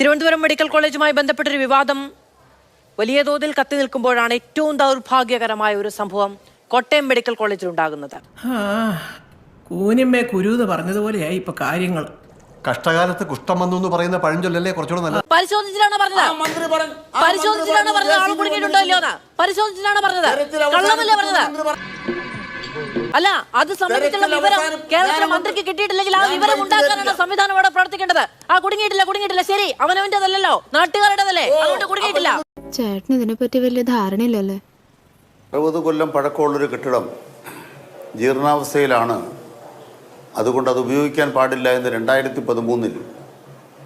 Thiruvananthapuram medical കോളേജുമായി ബന്ധപ്പെട്ടൊരു വിവാദം വലിയ തോതിൽ കത്തി നിൽക്കുമ്പോഴാണ് ഏറ്റവും ദൗർഭാഗ്യകരമായ ഒരു സംഭവം കോട്ടയം മെഡിക്കൽ കോളേജിൽ ഉണ്ടാകുന്നത്. കൂനിമ്മേ കുരുന്ന് പറഞ്ഞതുപോലെയായി ഇപ്പൊ കാര്യങ്ങൾ. കഷ്ടകാലത്ത് കുഷ്ഠം വന്നു എന്ന് പറയുന്ന പഴഞ്ചൊല്ലല്ലേ കുറച്ചുകൂടെ നല്ല. പരിശോധിച്ചിട്ടാണ് പറഞ്ഞത്. പരിശോധിച്ചിട്ടാണ് പറഞ്ഞത്. ആൾ കുടുങ്ങിയിട്ടുണ്ടോ ഇല്ലയോന്ന് പരിശോധിച്ചിട്ടാണ് പറഞ്ഞത്. കള്ളമല്ലേ പറഞ്ഞത്. അല്ല, അത് സംബന്ധിച്ചുള്ള വിവരം കേരളത്തിലെ മന്ത്രിക്ക് കിട്ടിയിട്ടില്ലെങ്കിൽ ആ വിവരം ഉണ്ടാക്കാനാണ് സംവിധാനം അവിടെ പ്രവർത്തിക്കേണ്ടത്. ആ കുടുങ്ങിയിട്ടില്ല ശരി, അവനവന്റേതല്ലോ, നാട്ടുകാരുടേതല്ലേ, അതുകൊണ്ട് കുടുങ്ങിയിട്ടില്ല. ചേട്ടന് ഇതിനെപ്പറ്റി വലിയ ധാരണയില്ലല്ലേ. 60 കൊല്ലം പഴക്കമുള്ളൊരു കെട്ടിടം ജീർണാവസ്ഥയിലാണ്. അതുകൊണ്ട് അത് ഉപയോഗിക്കാൻ പാടില്ല എന്ന് 2013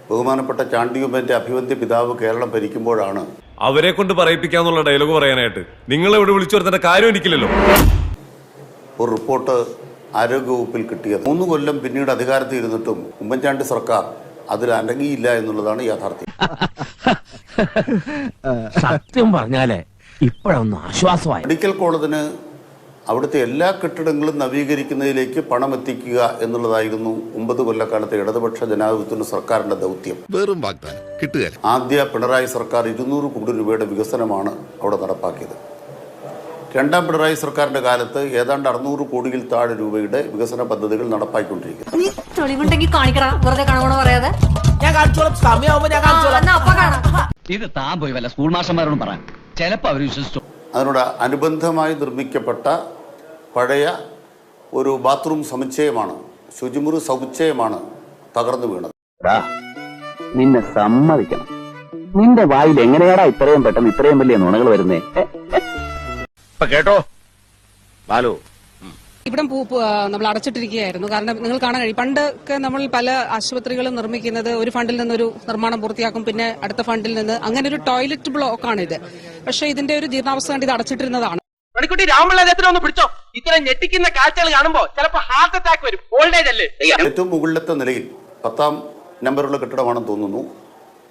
ബഹുമാനപ്പെട്ട ചാണ്ടിയുമ്മന്റെ അഭിവന്ദ്യ പിതാവ് കേരളം ഭരിക്കുമ്പോഴാണ് അവരെ കൊണ്ട് പറയിപ്പിക്കാന്നുള്ള ഡയലോഗ് പറയാനായിട്ട് നിങ്ങൾ ഇവിടെ വിളിച്ചു വരുത്തേണ്ട കാര്യം എനിക്കില്ലല്ലോ. ഒരു റിപ്പോർട്ട് ആരോഗ്യവകുപ്പിൽ കിട്ടിയത് 3 കൊല്ലം പിന്നീട് അധികാരത്തിൽ ഇരുന്നിട്ടും ഉമ്മൻചാണ്ടി സർക്കാർ അതിൽ അനങ്ങിയില്ല എന്നുള്ളതാണ് യാഥാർത്ഥ്യം. സത്യം പറഞ്ഞാലേ ഇപ്പോഴൊന്നും ആശ്വാസമായി. മെഡിക്കൽ കോളേജിന് അവിടുത്തെ എല്ലാ കെട്ടിടങ്ങളും നവീകരിക്കുന്നതിലേക്ക് പണം എത്തിക്കുക എന്നുള്ളതായിരുന്നു 9 കൊല്ലക്കാലത്തെ ഇടതുപക്ഷ ജനാധിപത്യ സർക്കാരിന്റെ ദൗത്യം. വെറും വാഗ്ദാനം കിട്ടുക. ആദ്യ പിണറായി സർക്കാർ 200 കോടി രൂപയുടെ വികസനമാണ് അവിടെ നടപ്പാക്കിയത്. രണ്ടാം പിണറായി സർക്കാരിന്റെ കാലത്ത് ഏതാണ്ട് 600 കോടിയിൽ താഴെ രൂപയുടെ വികസന പദ്ധതികൾ നടപ്പാക്കിക്കൊണ്ടിരിക്കുന്നു. ഇത് താൻ പോയി വല്ല സ്കൂൾ മാസ്റ്റർമാരോടും പറയാം, ചിലപ്പോ അവർ വിശ്വസിച്ചു. അതിനോട് അനുബന്ധമായി നിർമ്മിക്കപ്പെട്ട പഴയ ഒരു ബാത്റൂം സമുച്ചയമാണ്, ശുചിമുറി സമുച്ചയമാണ് തകർന്നു വീണത്. നിന്നെ സമ്മതിക്കണം, നിന്റെ വായിൽ എങ്ങനെയാടാ ഇത്രയും പെട്ടെന്ന് ഇത്രയും വലിയ നുണകൾ വരുന്നേ. കേട്ടോ ബാലു, ഇവിടം നമ്മൾ അടച്ചിട്ടിരിക്കുകയായിരുന്നു. കാരണം നിങ്ങൾ കാണാൻ കഴിയും, പണ്ടൊക്കെ നമ്മൾ പല ആശുപത്രികളും നിർമ്മിക്കുന്നത് ഒരു ഫണ്ടിൽ നിന്നൊരു നിർമ്മാണം പൂർത്തിയാക്കും, പിന്നെ അടുത്ത ഫണ്ടിൽ നിന്ന് അങ്ങനെ ഒരു ടോയ്ലറ്റ് ബ്ലോക്കാണ് ഇത്. പക്ഷെ ഇതിന്റെ ഒരു ജീർണാവസ്ഥ കണ്ട് ഇത് അടച്ചിട്ടിരുന്നതാണ്. മണിക്കുട്ടി രാമപിള്ളേരത്തിനൊന്ന് പിടിച്ചോ. ഇത്രയും ഞെട്ടിക്കുന്ന കാഴ്ചകൾ കാണുമ്പോ ചിലപ്പോ ഹാർട്ട് അറ്റാക്ക് വരും. ഓൾഡേജ് അല്ലേ. ഏറ്റവും മുകളിലത്തെ നിലയിൽ 10ാം നമ്പറുള്ള കെട്ടിടമാണെന്ന് തോന്നുന്നു.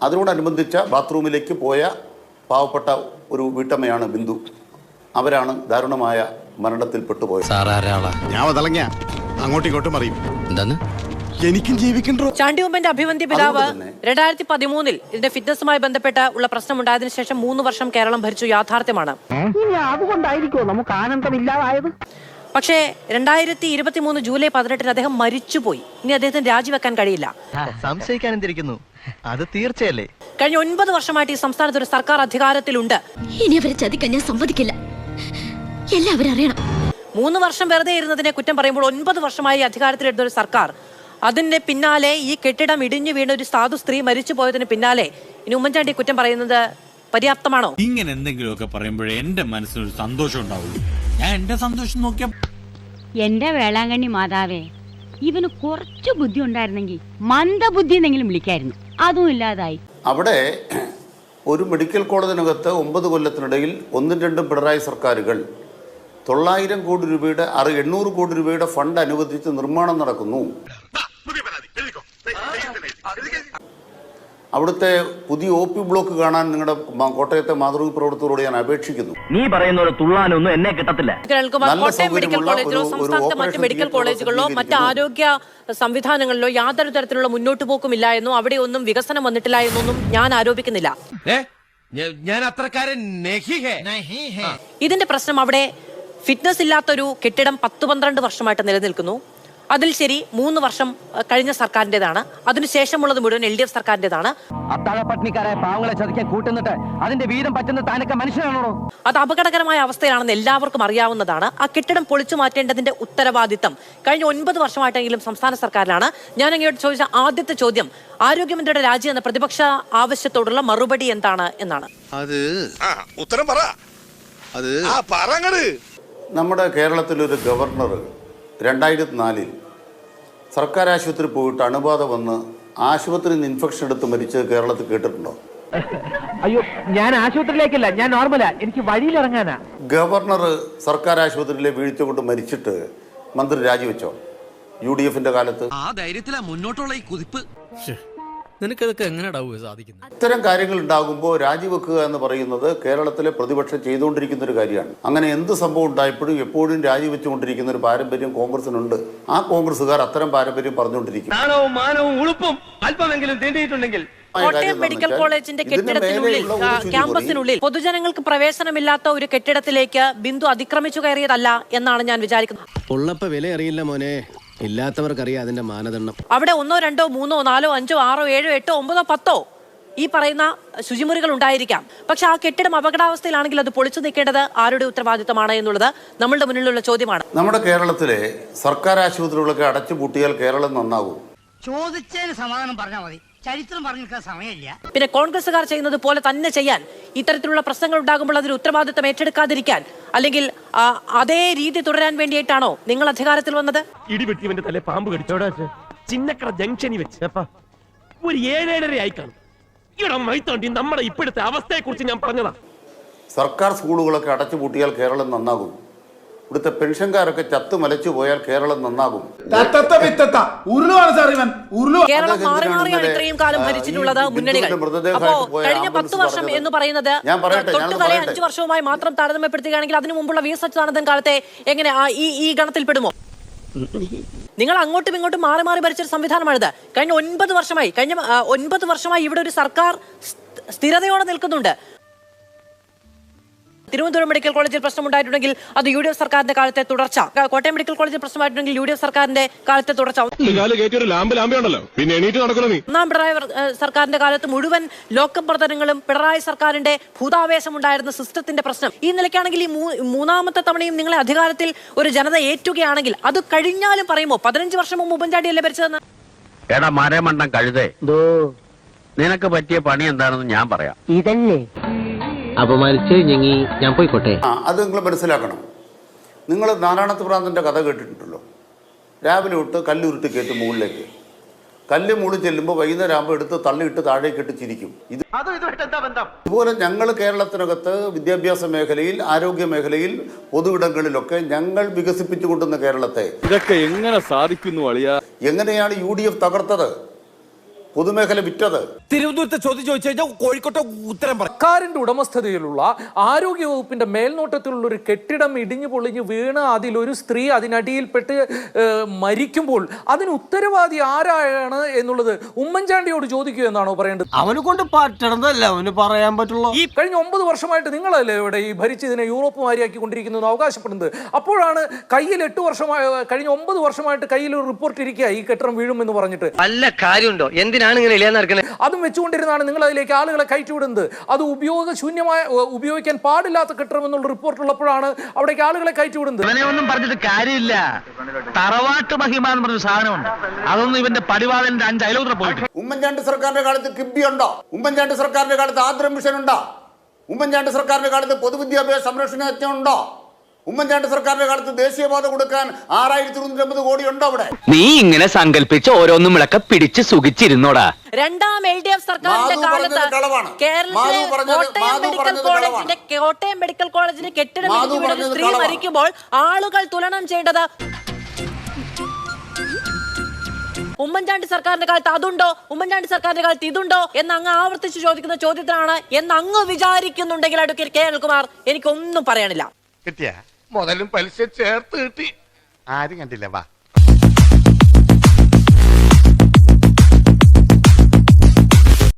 അതിനോടനുബന്ധിച്ച ബാത്റൂമിലേക്ക് പോയ പാവപ്പെട്ട ഒരു വീട്ടമ്മയാണ് ബിന്ദു. അവരാണ് ദാരുണമായ മരണത്തിൽ പെട്ടുപോയത്. ഞാൻ അങ്ങോട്ടും ഇങ്ങോട്ടും അറിയും. എന്താണ് എനിക്കും ജീവിക്കണ്ടോ. ചാണ്ടിയുമ്മന്റെ അഭിവന്ദ്യ പിതാവ് 2013 ഇതിന്റെ ഫിറ്റ്നസുമായി ബന്ധപ്പെട്ട ഉള്ള പ്രശ്നമുണ്ടായതിനു ശേഷം 3 വർഷം കേരളം ഭരിച്ചു യാഥാർത്ഥ്യമാണ്. അതുകൊണ്ടായിരിക്കോ നമുക്ക് ആനന്ദമില്ലാതായത്. പക്ഷേ 2023 ജൂലൈ 18 അദ്ദേഹം മരിച്ചുപോയി. ഇനി അദ്ദേഹത്തിന് രാജിവെക്കാൻ കഴിയില്ല. സംശയിക്കാൻ എന്തിരിക്കുന്നു, അത് തീർച്ചയല്ലേ. കഴിഞ്ഞ 9 വർഷമായിട്ട് ഈ സംസ്ഥാനത്ത് ഒരു സർക്കാർ അധികാരത്തിലുണ്ട്. ഇനി അവരെ ചതിക്കാൻ ഞാൻ സമ്മതിക്കില്ല. എല്ലാവരും അറിയണം. 3 വർഷം വെറുതെ ഇരുന്നതിനെ കുറ്റം പറയുമ്പോൾ 9 വർഷമായി അധികാരത്തിലിരുന്ന ഒരു സർക്കാർ, അതിന്റെ പിന്നാലെ ഈ കെട്ടിടം ഇടിഞ്ഞു വീണ ഒരു സാധു സ്ത്രീ മരിച്ചു പോയതിന് പിന്നാലെ ഇനി ഉമ്മൻചാണ്ടി കുറ്റം പറയുന്നത് പര്യാപ്തമാണോ? ഇങ്ങനെ എന്തെങ്കിലുമൊക്കെ പറയുമ്പോഴേ എന്റെ മനസ്സിനൊരു സന്തോഷം ഉണ്ടാവുള്ളൂ. ഞാൻ എന്റെ സന്തോഷം നോക്കിയാ. എന്റെ വേളാങ്കണ്ണി മാതാവേ, ഇവന് കുറച്ചു ബുദ്ധി ഉണ്ടായിരുന്നെങ്കിൽ മന്ദബുദ്ധി എന്നെങ്കിലും വിളിക്കായിരുന്നു. അതും ഇല്ലാതായി. അവിടെ ഒരു മെഡിക്കൽ കോളേജിനകത്ത് 9 കൊല്ലത്തിനിടയിൽ 1-2 പിണറായി സർക്കാരുകൾ 900 കോടി രൂപയുടെ 800 കോടി രൂപയുടെ ഫണ്ട് അനുവദിച്ച് നിർമ്മാണം നടക്കുന്നു. അവിടുത്തെ പുതിയ OP ബ്ലോക്ക് കാണാൻ നിങ്ങളുടെ കോട്ടയത്തെ മാതൃക പ്രവർത്തകരോട് ഞാൻ അപേക്ഷിക്കുന്നു. നീ പറയുന്ന തുള്ളാനൊന്നും എന്നെ കിട്ടത്തില്ല. കോട്ടയം മെഡിക്കൽ കോളേജിലോ സംസ്ഥാനത്തെ മറ്റ് മെഡിക്കൽ കോളേജുകളിലോ മറ്റ് ആരോഗ്യ സംവിധാനങ്ങളിലോ യാതൊരു തരത്തിലുള്ള മുന്നോട്ട് പോക്കുമില്ല എന്നും അവിടെ ഒന്നും വികസനം വന്നിട്ടില്ല എന്നൊന്നും ഞാൻ ആരോപിക്കുന്നില്ല. ഞാൻ അത്രക്കാരൻ. ഇതിന്റെ പ്രശ്നം അവിടെ ഫിറ്റ്നസ് ഇല്ലാത്തൊരു കെട്ടിടം 10-12 വർഷമായിട്ട് നിലനിൽക്കുന്നു. അതിൽ ശരി 3 വർഷം കഴിഞ്ഞ സർക്കാരിന്റേതാണ്, അതിനുശേഷമുള്ളത് മുഴുവൻ LDF സർക്കാരിന്റേതാണ്. അത്താഴപ്പട്ടിണിക്കാരായ പാവങ്ങളെ ചതിക്കാൻ കൂട്ടുന്നിട്ട് അതിന്റെ വീതം പറ്റുന്ന താനൊക്കെ മനുഷ്യനാണോ? അത് അപകടകരമായ അവസ്ഥയാണെന്ന് എല്ലാവർക്കും അറിയാവുന്നതാണ്. ആ കെട്ടിടം പൊളിച്ചു മാറ്റേണ്ടതിന്റെ ഉത്തരവാദിത്തം കഴിഞ്ഞ 9 വർഷമായിട്ടെങ്കിലും സംസ്ഥാന സർക്കാരിലാണ്. ഞാൻ അങ്ങോട്ട് ചോദിച്ച ആദ്യത്തെ ചോദ്യം ആരോഗ്യമന്ത്രിയുടെ രാജി എന്ന പ്രതിപക്ഷ ആവശ്യത്തോടുള്ള മറുപടി എന്താണ് എന്നാണ്. അത് ഉത്തരം പറ. അത് നമ്മുടെ കേരളത്തിലൊരു ഗവർണർ 2004 സർക്കാർ ആശുപത്രി പോയിട്ട് അണുബാധ വന്ന് ആശുപത്രിയിൽ നിന്ന് ഇൻഫെക്ഷൻ എടുത്ത് മരിച്ചത് കേരളത്തിൽ കേട്ടിട്ടുണ്ടോ? അയ്യോ, ഞാൻ ആശുപത്രിയിലേക്കല്ല, ഞാൻ നോർമലാ, എനിക്ക് വഴിയിലിറങ്ങാനാ. ഗവർണർ സർക്കാർ ആശുപത്രിയിലെ വീഴ്ച കൊണ്ട് മരിച്ചിട്ട് മന്ത്രി രാജിവെച്ചോ? UDFന്റെ കാലത്ത്. ആ ധൈര്യത്തിലാ മുന്നോട്ടുള്ള ഈ കുതിപ്പ്. നിനക്കതൊക്കെ എങ്ങനെയാ സാധിക്കുന്നത്? ഇത്തരം കാര്യങ്ങൾ ഉണ്ടാകുമ്പോൾ രാജിവെക്കുക എന്ന് പറയുന്നത് കേരളത്തിലെ പ്രതിപക്ഷം ചെയ്തുകൊണ്ടിരിക്കുന്ന ഒരു കാര്യമാണ്. അങ്ങനെ എന്ത് സംഭവം ഉണ്ടായപ്പോഴും എപ്പോഴും രാജിവെച്ചുകൊണ്ടിരിക്കുന്ന ഒരു പാരമ്പര്യം കോൺഗ്രസിനുണ്ട്. ആ കോൺഗ്രസുകാർ അത്തരം പാരമ്പര്യം പറഞ്ഞുകൊണ്ടിരിക്കും. മാനവും ഉളുപ്പും അല്പമെങ്കിലും തീണ്ടിയിട്ടുണ്ടെങ്കിൽ കോട്ടയം മെഡിക്കൽ കോളേജിന്റെ കെട്ടിടത്തിനുള്ളിൽ ക്യാമ്പസിനുള്ളിൽ പൊതുജനങ്ങൾക്ക് പ്രവേശനമില്ലാത്ത ഒരു കെട്ടിടത്തിലേക്ക് ബിന്ദു അതിക്രമിച്ചു കയറിയതല്ല എന്നാണ് ഞാൻ വിചാരിക്കുന്നത്. ഉള്ളപ്പോ വില അറിയില്ല മോനെ, ഇല്ലാത്തവർക്കറിയാം അതിന്റെ മാനദണ്ഡം. അവിടെ 1, 2, 3, 4, 5, 6, 7, 8, 9, 10 ഈ പറയുന്ന ശുചിമുറികൾ ഉണ്ടായിരിക്കാം. പക്ഷെ ആ കെട്ടിടം അപകടാവസ്ഥയിലാണെങ്കിൽ അത് പൊളിച്ചു നീക്കേണ്ടത് ആരുടെ ഉത്തരവാദിത്തമാണ് എന്നുള്ളത് നമ്മളുടെ മുന്നിലുള്ള ചോദ്യമാണ്. നമ്മുടെ കേരളത്തിലെ സർക്കാർ ആശുപത്രികളൊക്കെ അടച്ചുപൂട്ടിയാൽ കേരളം നന്നാവും. ചോദിച്ചതിന് സമാധാനം പറഞ്ഞാൽ മതി, ചരിത്രം പറഞ്ഞിരിക്കാൻ സമയമില്ല. പിന്നെ കോൺഗ്രസ്സുകാർ ചെയ്യുന്നത് പോലെ തന്നെ ചെയ്യാൻ, ഇത്തരത്തിലുള്ള പ്രശ്നങ്ങൾ ഉണ്ടാകുമ്പോൾ അതിന് ഉത്തരവാദിത്തം ഏറ്റെടുക്കാതിരിക്കാൻ, അല്ലെങ്കിൽ അതേ രീതി തുടരാൻ വേണ്ടിയിട്ടാണോ നിങ്ങൾ അധികാരത്തിൽ വന്നത്? ഇടിവെട്ടിവന്റെ തലേ പാമ്പ് കടിച്ചോടാ. ചിന്നക്കട ജംഗ്ഷനിൽ വെച്ച് ഒരു 7-7:30 ആയി കാണും. ഇവിടെ മൈത്തോണ്ടി നമ്മുടെ ഇപ്പോഴത്തെ അവസ്ഥയെ കുറിച്ച് ഞാൻ പറഞ്ഞതാ. സർക്കാർ സ്കൂളുകളൊക്കെ അടച്ചുപൂട്ടിയാൽ കേരളം നന്നാകും. ഇവിടുത്തെ പെൻഷൻകാരൊക്കെ ചത്തു മലച്ചു പോയാൽ കേരളം നന്നാകും. കേരളം മാറി മാറിയാണ് ഇത്രയും കാലം ഭരിച്ചിട്ടുള്ളത് മുന്നണികൾ. അപ്പോ കഴിഞ്ഞ 10 വർഷം എന്ന് പറയുന്നത് തൊട്ടുതലേ 5 വർഷവുമായി മാത്രം താരതമ്യപ്പെടുത്തുകയാണെങ്കിൽ അതിനു മുമ്പുള്ള വി എസ് അച്യുതാനന്ദൻ കാലത്തെ എങ്ങനെ ഈ ഗണത്തിൽ പെടുമോ? നിങ്ങൾ അങ്ങോട്ടും ഇങ്ങോട്ടും മാറി മാറി ഭരിച്ചൊരു സംവിധാനമാണിത്. കഴിഞ്ഞ 9 വർഷമായി ഇവിടെ ഒരു സർക്കാർ സ്ഥിരതയോടെ നിൽക്കുന്നുണ്ട്. തിരുവനന്തപുരം മെഡിക്കൽ കോളേജിൽ പ്രശ്നമുണ്ടായിട്ടുണ്ടെങ്കിൽ അത് UDF സർക്കാരിന്റെ കാലത്തെ തുടർച്ച. കോട്ടയം മെഡിക്കൽ കോളേജിൽ പ്രശ്നമായിട്ടുണ്ടെങ്കിൽ UDF സർക്കാരിന്റെ കാലത്തെ തുടർച്ച. ഒന്നാം പിണറായി സർക്കാരിന്റെ കാലത്ത് മുഴുവൻ ലോക്കപ്പ് പ്രവർത്തനങ്ങളും പിണറായി സർക്കാരിന്റെ ഭൂതാവേശം ഉണ്ടായിരുന്ന സിസ്റ്റത്തിന്റെ പ്രശ്നം. ഈ നിലയ്ക്കാണെങ്കിൽ ഈ മൂന്നാമത്തെ തവണയും നിങ്ങളെ അധികാരത്തിൽ ഒരു ജനത ഏറ്റുകയാണെങ്കിൽ അത് കഴിഞ്ഞാലും പറയുമോ 15 വർഷം മുമ്പ് ഉമ്മൻചാണ്ടിയല്ലേ ഭരിച്ചതെന്ന്? എടാ മരമണ്ടം കഴുതേ, നിനക്ക് പറ്റിയ പണി എന്താണെന്ന് ഞാൻ പറയാം. ഇതല്ലേ അപമാനിച്ച് ഞാൻ പോയിക്കോട്ടെ. അത് നിങ്ങൾ മനസ്സിലാക്കണം. നിങ്ങൾ നാരായണത്ത് ഭ്രാന്തൻ്റെ കഥ കേട്ടിട്ടുണ്ടല്ലോ. രാവിലെ തൊട്ട് കല്ലുരുട്ടി കയറ്റി മുകളിലേക്ക്, കല്ല് മുകളിൽ ചെല്ലുമ്പോൾ വൈകുന്നേരം ആകുമ്പോൾ എടുത്ത് തള്ളിയിട്ട് താഴേക്ക് ഇട്ട് ചിരിക്കും. ഇതുപോലെ ഞങ്ങൾ കേരളത്തിനകത്ത് വിദ്യാഭ്യാസ മേഖലയിൽ, ആരോഗ്യ മേഖലയിൽ, പൊതുവിടങ്ങളിലൊക്കെ ഞങ്ങൾ വികസിപ്പിച്ചു കൊണ്ടുവന്ന കേരളത്തെ ഇതൊക്കെ എങ്ങനെ സാധിക്കുന്നു? എങ്ങനെയാണ് UDF തകർത്തത്, പൊതുമേഖല വിറ്റത്? തിരുവനന്തപുരത്തെ ചോദ്യം ചോദിച്ചു കഴിഞ്ഞാൽ കോഴിക്കോട്ടെ ഉത്തരം പറയും. സർക്കാരിന്റെ ഉടമസ്ഥതയിലുള്ള ആരോഗ്യ വകുപ്പിന്റെ മേൽനോട്ടത്തിലുള്ള ഒരു കെട്ടിടം ഇടിഞ്ഞു പൊളിഞ്ഞു വീണ് അതിലൊരു സ്ത്രീ അതിനടിയിൽപ്പെട്ട് മരിക്കുമ്പോൾ അതിന് ഉത്തരവാദി ആരാണ് എന്നുള്ളത് ഉമ്മൻചാണ്ടിയോട് ചോദിക്കുക എന്നാണോ പറയേണ്ടത്? അവനെ കൊണ്ട് പറ്റണതല്ല അവന് പറയാൻ പറ്റുള്ളൂ. ഈ കഴിഞ്ഞ 9 വർഷമായിട്ട് നിങ്ങളല്ലേ ഇവിടെ ഈ ഭരിച്ചതിനെ യൂറോപ്പ് മാരിയാക്കി കൊണ്ടിരിക്കുന്നു അവകാശപ്പെടുന്നത്? അപ്പോഴാണ് കയ്യിൽ 8 വർഷമായി കഴിഞ്ഞ 9 വർഷമായിട്ട് കയ്യിൽ ഒരു റിപ്പോർട്ട് ഇരിക്കുക ഈ കെട്ടിടം വീഴുമെന്ന് പറഞ്ഞിട്ട്. നല്ല കാര്യമുണ്ടോ? എന്തിനാണ് ഇങ്ങനെ ഇല്ലാന്ന്? അതും വെച്ചുകൊണ്ടിരുന്നാണ് നിങ്ങൾ അതിലേക്ക് ആളുകളെ കയറ്റിവിടുന്നത്. അത് ഉപയോഗിക്കാൻ പാടില്ലാത്ത കെട്ടിടം എന്നുള്ള റിപ്പോർട്ട് ഉള്ളപ്പോഴാണ് അവിടേക്ക് ആളുകളെ കയറ്റിവിടുന്നത്. ഇവനെയൊന്നും പറഞ്ഞിട്ട് കാര്യമില്ല. തറവാട്ട് മഹിമ എന്ന് പറഞ്ഞ സാധനമുണ്ട്, അതൊന്നും ഇവന്റെ പടിവാളന്റെ 5 അയലോത്ര പോയിട്ട്. ഉമ്മൻചാണ്ടി സർക്കാരിന്റെ കാലത്ത് കിബി ഉണ്ടോ? ഉമ്മൻചാണ്ടി സർക്കാരിന്റെ കാലത്ത് ആർദ്രം മിഷൻ ഉണ്ടോ? ഉമ്മൻചാണ്ടി സർക്കാരിന്റെ കാലത്ത് പൊതുവിദ്യാഭ്യാസ സംരക്ഷണ യജ്ഞം ഉണ്ടോ? ഉമ്മൻചാണ്ടി സർക്കാരിന്റെ കാലത്ത് ദേശീയപാത കൊടുക്കാൻ 6350 കോടി ഉണ്ടോ അവിടെ? നീ ഇങ്ങനെ സങ്കല്പിച്ച് ഓരോന്നും വിളക്ക പിടിച്ച് സുഖിച്ചിരുന്നോടാ. രണ്ടാം LDF സർക്കാരിന്റെ കാലത്ത് കേരളത്തിലെ കോട്ടയം മെഡിക്കൽ കോളേജിന്റെ കെട്ടിടം സ്ത്രീ മരിക്കുമ്പോൾ ആളുകൾ തുലനം ചെയ്യേണ്ടത് ഉമ്മൻചാണ്ടി സർക്കാരിന്റെ കാലത്ത് അതുണ്ടോ, ഉമ്മൻചാണ്ടി സർക്കാരിന്റെ കാലത്ത് ഇതുണ്ടോ എന്ന് അങ്ങ് ആവർത്തിച്ച് ചോദിക്കുന്ന ചോദ്യത്തിനാണ് എന്ന് അങ്ങ് വിചാരിക്കുന്നുണ്ടെങ്കിൽ അഡ്വക്കേറ്റ് കെ അനിൽകുമാർ എനിക്കൊന്നും പറയാനില്ല. കിട്ടിയ മുതലും പലിശ ചേർത്ത് കിട്ടി. ആരും കണ്ടില്ല. വാ.